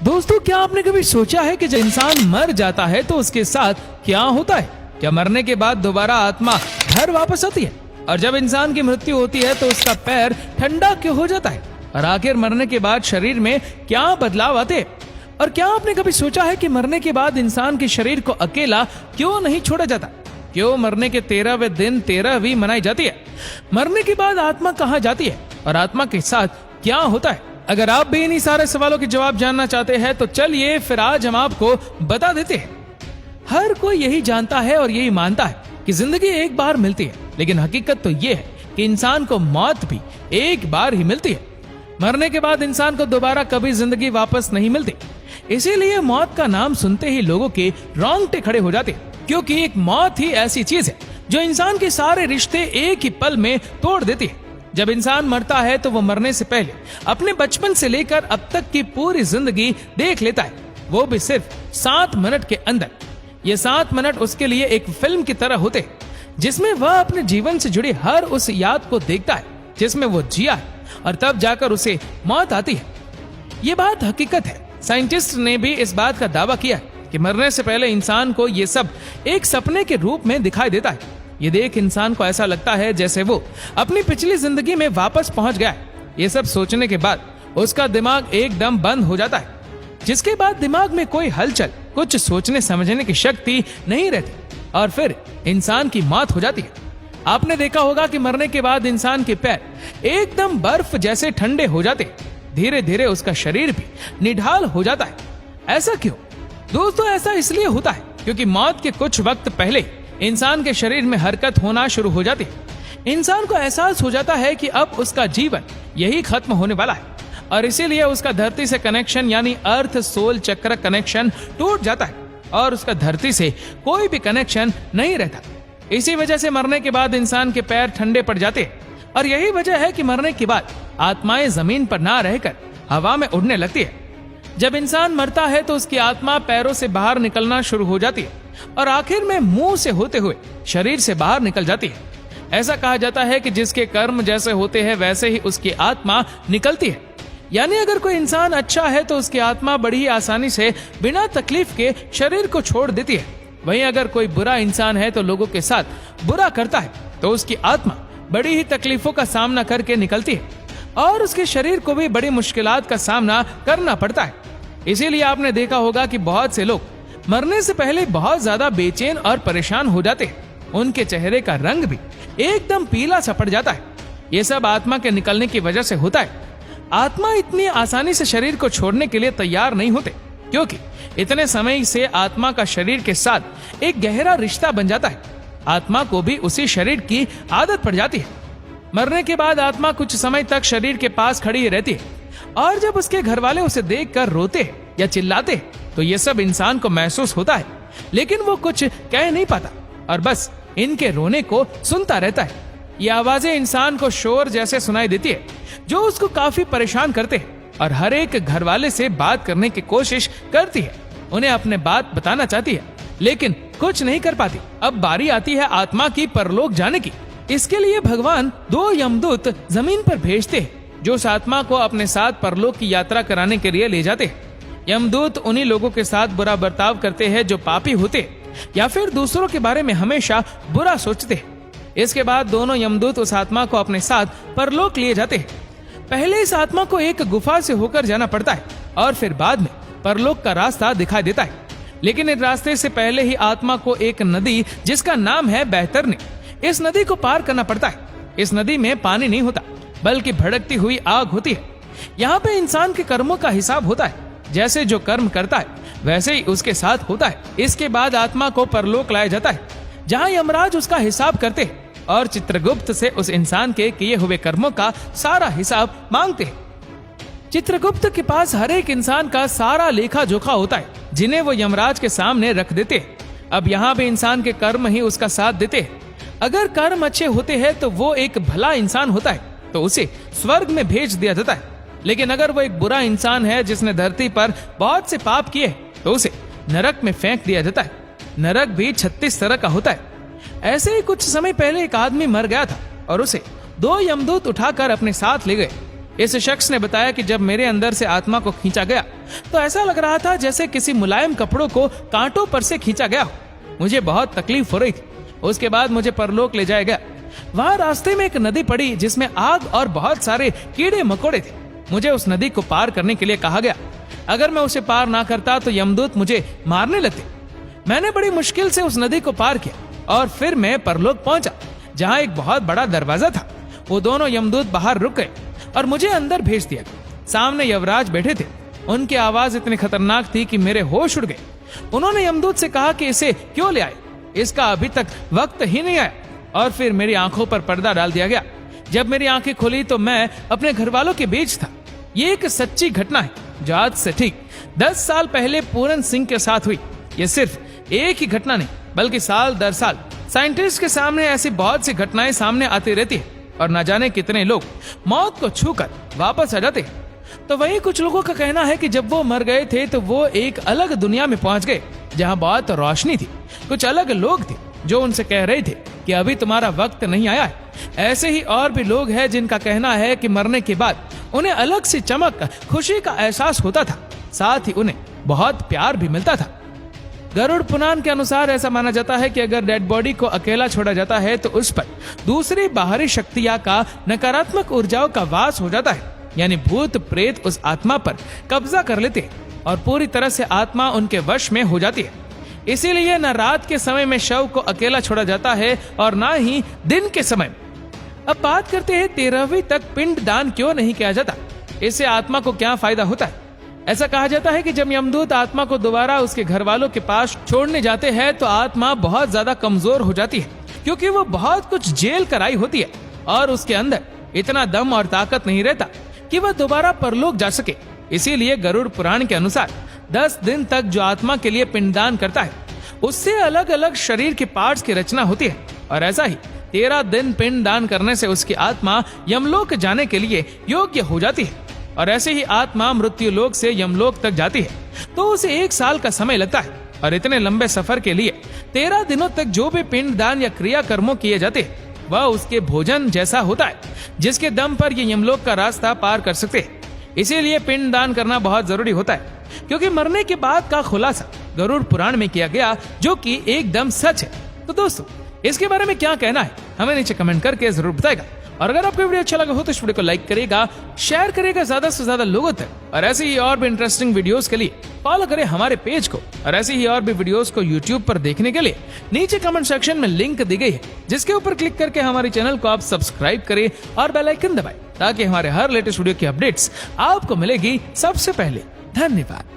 दोस्तों, क्या आपने कभी सोचा है कि जब इंसान मर जाता है तो उसके साथ क्या होता है? क्या मरने के बाद दोबारा आत्मा घर वापस आती है? और जब इंसान की मृत्यु होती है तो उसका पैर ठंडा क्यों हो जाता है? और आखिर मरने के बाद शरीर में क्या बदलाव आते हैं? और क्या आपने कभी सोचा है कि मरने के बाद इंसान के शरीर को अकेला क्यों नहीं छोड़ा जाता? क्यों मरने के 13वें दिन 13वीं मनाई जाती है? मरने के बाद आत्मा कहाँ जाती है और आत्मा के साथ क्या होता है? अगर आप भी इन्हीं सारे सवालों के जवाब जानना चाहते हैं तो चलिए फिर आज हम आपको बता देते हैं। हर कोई यही जानता है और यही मानता है कि जिंदगी एक बार मिलती है, लेकिन हकीकत तो ये है कि इंसान को मौत भी एक बार ही मिलती है। मरने के बाद इंसान को दोबारा कभी जिंदगी वापस नहीं मिलती। इसीलिए मौत का नाम सुनते ही लोगों के रोंगटे खड़े हो जाते हैं, क्योंकि एक मौत ही ऐसी चीज है जो इंसान के सारे रिश्ते एक ही पल में तोड़ देती है। जब इंसान मरता है तो वो मरने से पहले अपने बचपन से लेकर अब तक की पूरी जिंदगी देख लेता है, वो भी सिर्फ 7 मिनट के अंदर। ये 7 मिनट उसके लिए एक फिल्म की तरह होते हैं, जिसमें वह अपने जीवन से जुड़ी हर उस याद को देखता है जिसमें वो जिया है, और तब जाकर उसे मौत आती है। ये बात हकीकत है। साइंटिस्ट ने भी इस बात का दावा किया है कि मरने से पहले इंसान को ये सब एक सपने के रूप में दिखाई देता है। ये देख इंसान को ऐसा लगता है जैसे वो अपनी पिछली जिंदगी में वापस पहुंच गया है। ये सब सोचने के बाद उसका दिमाग एकदम बंद हो जाता है, जिसके बाद दिमाग में कोई हलचल, कुछ सोचने समझने की शक्ति नहीं रहती, और फिर इंसान की मौत हो जाती है। आपने देखा होगा कि मरने के बाद इंसान के पैर एकदम बर्फ जैसे ठंडे हो जाते, धीरे धीरे उसका शरीर भी निढाल हो जाता है। ऐसा क्यों? दोस्तों, ऐसा इसलिए होता है क्योंकि मौत के कुछ वक्त पहले इंसान के शरीर में हरकत होना शुरू हो जाती है। इंसान को एहसास हो जाता है कि अब उसका जीवन यही खत्म होने वाला है, और इसीलिए उसका धरती से कनेक्शन यानी अर्थ सोल चक्र कनेक्शन टूट जाता है, और उसका धरती से कोई भी कनेक्शन नहीं रहता। इसी वजह से मरने के बाद इंसान के पैर ठंडे पड़ जाते हैं, और यही वजह है कि मरने के बाद आत्माएं जमीन पर ना रहकर हवा में उड़ने लगती है। जब इंसान मरता है तो उसकी आत्मा पैरों से बाहर निकलना शुरू हो जाती है, और आखिर में मुंह से होते हुए शरीर से बाहर निकल जाती है। ऐसा कहा जाता है कि जिसके कर्म जैसे होते हैं वैसे ही उसकी आत्मा निकलती है। यानी अगर कोई इंसान अच्छा है तो उसकी आत्मा बड़ी ही आसानी से बिना तकलीफ के शरीर को छोड़ देती है। वहीं अगर कोई बुरा इंसान है तो लोगों के साथ बुरा करता है तो उसकी आत्मा बड़ी ही तकलीफों का सामना करके निकलती है, और उसके शरीर को भी बड़ी मुश्किलात का सामना करना पड़ता है। इसीलिए आपने देखा होगा कि बहुत से लोग मरने से पहले बहुत ज्यादा बेचैन और परेशान हो जाते हैं। उनके चेहरे का रंग भी एकदम पीला सा पड़ जाता है। ये सब आत्मा के निकलने की वजह से होता है। आत्मा इतनी आसानी से शरीर को छोड़ने के लिए तैयार नहीं होते, क्योंकि इतने समय से आत्मा का शरीर के साथ एक गहरा रिश्ता बन जाता है। आत्मा को भी उसी शरीर की आदत पड़ जाती है। मरने के बाद आत्मा कुछ समय तक शरीर के पास खड़ी रहती है, और जब उसके घर वाले उसे देखकर रोते या चिल्लाते तो ये सब इंसान को महसूस होता है, लेकिन वो कुछ कह नहीं पाता और बस इनके रोने को सुनता रहता है। ये आवाजें इंसान को शोर जैसे सुनाई देती है, जो उसको काफी परेशान करते हैं, और हर एक घर वाले से बात करने की कोशिश करती है। उन्हें अपने बात बताना चाहती है, लेकिन कुछ नहीं कर पाती। अब बारी आती है आत्मा की परलोक जाने की। इसके लिए भगवान 2 यमदूत जमीन पर भेजते हैं, जो उस आत्मा को अपने साथ परलोक की यात्रा कराने के लिए ले जाते हैं। यमदूत उन्हीं लोगों के साथ बुरा बर्ताव करते हैं जो पापी होते या फिर दूसरों के बारे में हमेशा बुरा सोचते हैं। इसके बाद दोनों यमदूत उस आत्मा को अपने साथ परलोक लिए जाते हैं। पहले इस आत्मा को एक गुफा से होकर जाना पड़ता है, और फिर बाद में परलोक का रास्ता दिखाई देता है। लेकिन इस रास्ते से पहले ही आत्मा को एक नदी जिसका नाम है बैतरनी, इस नदी को पार करना पड़ता है। इस नदी में पानी नहीं होता, बल्कि भड़कती हुई आग होती है। यहाँ पे इंसान के कर्मों का हिसाब होता है। जैसे जो कर्म करता है वैसे ही उसके साथ होता है। इसके बाद आत्मा को परलोक लाया जाता है, जहाँ यमराज उसका हिसाब करते हैं और चित्रगुप्त से उस इंसान के किए हुए कर्मों का सारा हिसाब मांगते हैं। चित्रगुप्त के पास हर एक इंसान का सारा लेखा जोखा होता है, जिन्हें वो यमराज के सामने रख देते हैं। अब यहाँ भी इंसान के कर्म ही उसका साथ देते हैं। अगर कर्म अच्छे होते हैं तो वो एक भला इंसान होता है, तो उसे स्वर्ग में भेज दिया जाता है। लेकिन अगर वो एक बुरा इंसान है जिसने धरती पर बहुत से पाप किए, तो उसे नरक में फेंक दिया जाता है। नरक भी 36 तरह का होता है। ऐसे ही कुछ समय पहले एक आदमी मर गया था और उसे 2 यमदूत उठाकर अपने साथ ले गए। इस शख्स ने बताया कि जब मेरे अंदर से आत्मा को खींचा गया तो ऐसा लग रहा था जैसे किसी मुलायम कपड़ों को कांटों पर से खींचा गया हो। मुझे बहुत तकलीफ हो रही थी। उसके बाद मुझे परलोक ले जाया गया। वहां रास्ते में एक नदी पड़ी जिसमें आग और बहुत सारे कीड़े मकोड़े थे। मुझे उस नदी को पार करने के लिए कहा गया। अगर मैं उसे पार ना करता तो यमदूत मुझे मारने लगते। मैंने बड़ी मुश्किल से उस नदी को पार किया और फिर मैं परलोक पहुंचा, जहां एक बहुत बड़ा दरवाजा था। वो दोनों यमदूत बाहर रुक गए और मुझे अंदर भेज दिया। सामने यमराज बैठे थे। उनकी आवाज इतनी खतरनाक थी कि मेरे होश उड़ गए। उन्होंने यमदूत से कहा कि इसे क्यों ले आए, इसका अभी तक वक्त ही नहीं आया। और फिर मेरी आंखों पर पर्दा डाल दिया गया। जब मेरी आंखें खुली तो मैं अपने घर वालों के बीच था। ये एक सच्ची घटना है जो आज से ठीक 10 साल पहले पूरन सिंह के साथ हुई। ये सिर्फ एक ही घटना नहीं बल्कि साल दर साल साइंटिस्ट के सामने ऐसी बहुत सी घटनाएं सामने आती रहती है और न जाने कितने लोग मौत को छूकर वापस आ जाते हैं। तो वही कुछ लोगों का कहना है कि जब वो मर गए थे तो वो एक अलग दुनिया में पहुंच गए जहां बहुत रोशनी थी। कुछ अलग लोग थे जो उनसे कह रहे थे कि अभी तुम्हारा वक्त नहीं आया है। ऐसे ही और भी लोग हैं जिनका कहना है कि मरने के बाद उन्हें अलग सी चमक, खुशी का एहसास होता था, साथ ही उन्हें बहुत प्यार भी मिलता था। गरुड़ पुराण के अनुसार ऐसा माना जाता है कि अगर डेड बॉडी को अकेला छोड़ा जाता है तो उस पर दूसरी बाहरी शक्तियां का नकारात्मक ऊर्जाओं का वास हो जाता है, यानी भूत प्रेत उस आत्मा पर कब्जा कर लेते हैं और पूरी तरह से आत्मा उनके वश में हो जाती है। इसीलिए न रात के समय में शव को अकेला छोड़ा जाता है और न ही दिन के समय। अब बात करते हैं 13वीं तक पिंड दान क्यों नहीं किया जाता, इससे आत्मा को क्या फायदा होता है। ऐसा कहा जाता है कि जब यमदूत आत्मा को दोबारा उसके घर वालों के पास छोड़ने जाते हैं तो आत्मा बहुत ज्यादा कमजोर हो जाती है, क्योंकि वो बहुत कुछ जेल कराई होती है और उसके अंदर इतना दम और ताकत नहीं रहता कि वह दोबारा परलोक जा सके। इसीलिए गरुड़ पुराण के अनुसार 10 दिन तक जो आत्मा के लिए पिंडदान करता है उससे अलग अलग शरीर के पार्ट्स की रचना होती है और ऐसा ही 13 दिन पिंडदान करने से उसकी आत्मा यमलोक जाने के लिए योग्य हो जाती है और ऐसे ही आत्मा मृत्यु लोक से यमलोक तक जाती है तो उसे 1 साल का समय लगता है। और इतने लंबे सफर के लिए 13 दिनों तक जो भी पिंडदान या क्रिया कर्मों किए जाते हैं वह उसके भोजन जैसा होता है, जिसके दम पर ये यमलोक का रास्ता पार कर सकते हैं। इसीलिए पिंडदान करना बहुत जरूरी होता है, क्योंकि मरने के बाद का खुलासा गरुड़ पुराण में किया गया, जो कि एकदम सच है। तो दोस्तों, इसके बारे में क्या कहना है हमें नीचे कमेंट करके जरूर बताएगा। और अगर आपको वीडियो अच्छा लगा हो तो इस वीडियो को लाइक करेगा, शेयर करेगा ज्यादा से ज्यादा लोगों तक। और ऐसे ही और भी इंटरेस्टिंग वीडियोस के लिए फॉलो करें हमारे पेज को। और ऐसे ही और भी वीडियोस को यूट्यूब पर देखने के लिए नीचे कमेंट सेक्शन में लिंक दी गई है, जिसके ऊपर क्लिक करके हमारे चैनल को आप सब्सक्राइब करें और बेल आइकन दबाएं, ताकि हमारे हर लेटेस्ट वीडियो की अपडेट्स आपको मिलेगी सबसे पहले। धन्यवाद।